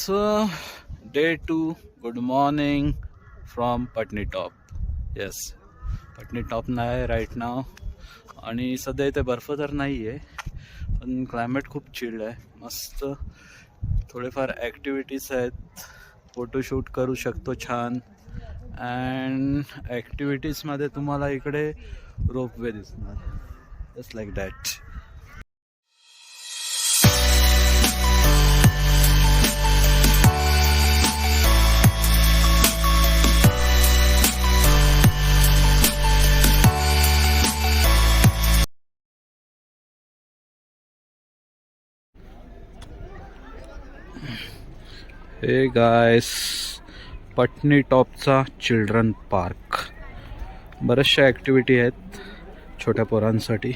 So, day 2, good morning from Patni Top. Yes, Patni Top नाही right नाव. आणि सध्या इथे बर्फ तर नाही आहे, पण क्लायमेट खूप चिल्ड आहे. मस्त थोडेफार ॲक्टिव्हिटीज आहेत, फोटोशूट करू शकतो छान. अँड ॲक्टिव्हिटीजमध्ये तुम्हाला इकडे रोपवे दिसणार, जस्ट लाईक दॅट. हे गायस, पटनी टॉपचा चिल्ड्रन पार्क. बऱ्याचशा ॲक्टिव्हिटी आहेत छोट्या पोरांसाठी.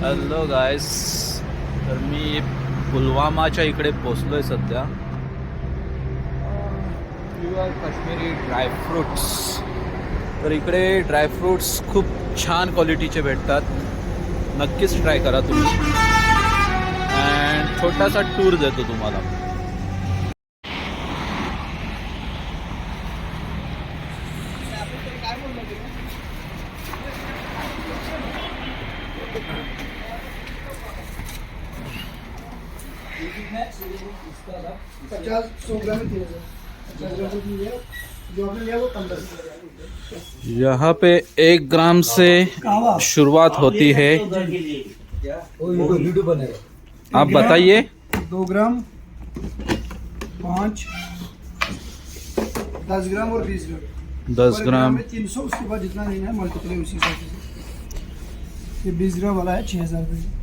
हॅलो गायस, तर मी पुलवामाच्या इकडे पोचलो आहे सध्या. Pure Kashmiri dry fruits. तर इकडे ड्रायफ्रूट्स खूप छान क्वालिटीचे भेटतात, नक्कीच ट्राय करा तुम्ही. अँड छोटासा टूर देतो तुम्हाला. यहाँ पे 1 ग्राम से शुरुआत होती है. आप बताइए. 2 ग्राम, 5, 10 ग्राम और 20 ग्राम. 10 ग्राम 300. उसके बाद जितना लेना है मल्टीप्लाई उसी हिसाब से. ये 20 ग्राम वाला है 6000 रुपये.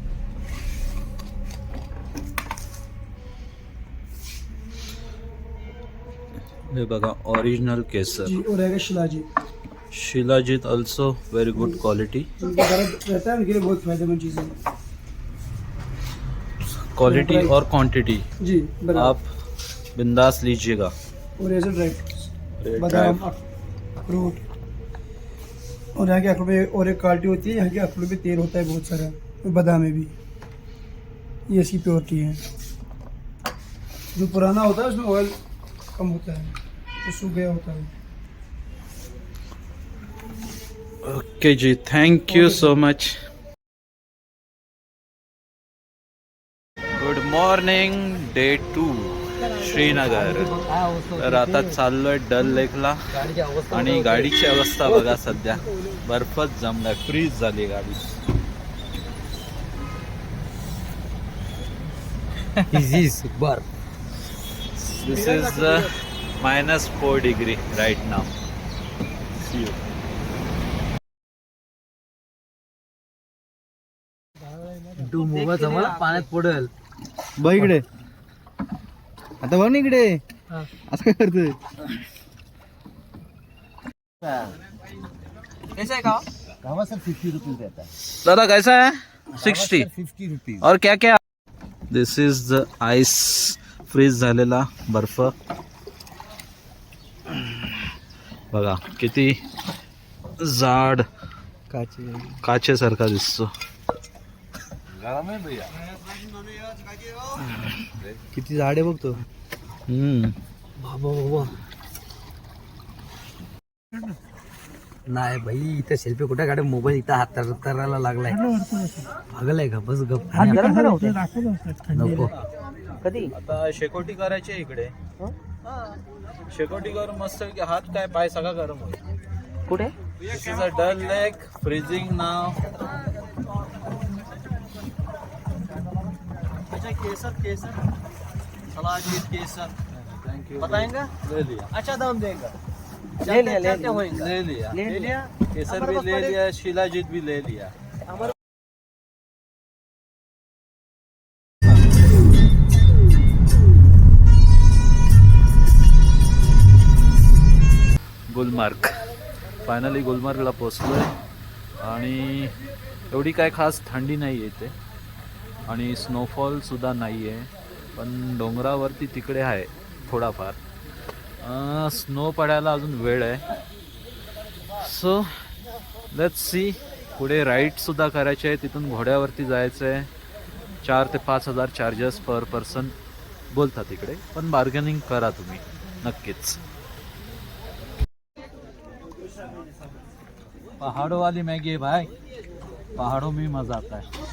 हे बघा, ओरिजिनल केसर. जी, और रहेगा shilajit. Shilajit also very good quality. रहता है उनके लिए बहुत फायदेमंद चीज़ है. क्वालिटी और क्वांटिटी जी बराबर. आप बिंदास लीजिएगा. और ऐसे ड्राई फ्रूट्स, बादाम, अखरोट. और यहाँ के अखरोट में और एक क्वालिटी होती है, यहाँ के अखरोट में तेल होता है बहुत सारा, और बादाम में भी. ये इसकी प्योरिटी है. जो पुराना होता है उसमें ऑयल कम होता है, तो सूख गया होता है. Okay ji, thank you so much. Good morning, day 2 Srinagar. तर आता चाललोय डल लेकला. आणि गाडीची अवस्था बघा, सध्या बर्फच जमलाय, फ्रीज झाली गाडी. This is -4 degree right now. See you. तू मोबाईल जवळ पाण्यात पडेल. बघ इकडे, आता बघ ना इकडे, असं काय करतोय. कैसा है गावा सर? 50 रुपीज देता है. दादा कैसा है? 60. 50 रुपीज. और क्या क्या? दिस इज द आइस, फ्रीज झालेला बर्फ. बघा किती जाड, काचेसारखा दिसतो. किती झाड आहे बघतो. हम्म. बाबा बाबा. नाही भाई इथं सेल्फी कुठे काढे मोबाईल इथं हात करायला लागलाय भागलाय का बस गप नको कधी आता शेकोटी करायची आहे इकडे. शेकोटी करून मस्त हात काय पाय सगळा गरम होईल. कुठे this is a Dal lake freezing नाव. केसर केसर सलाद केसर थैंक यू. बताएंगे ले लिया अच्छा दाम देगा ले लिया ले ले लिया ले लिया केसर भी ले लिया शिलाजीत भी ले लिया. गुलमार्ग फायनली गुलमार्गला पोचलोय आणि एवढी काय खास थंडी नाही आहे इथे आणि स्नोफॉल सुद्धा नाही आहे, पण डोंगरावरती तिकडे आहे थोडाफार. स्नो पडायला अजून वेळ आहे. So let's see. पुढे राईडसुद्धा करायचे आहे, तिथून घोड्यावरती जायचं आहे. 4,000 ते 5,000 चार्जेस पर पर्सन बोलतात तिकडे, पण बार्गेनिंग करा तुम्ही नक्कीच. पहाड़ों वाली मैगी है भाई, पहाड़ों में मजा आता है.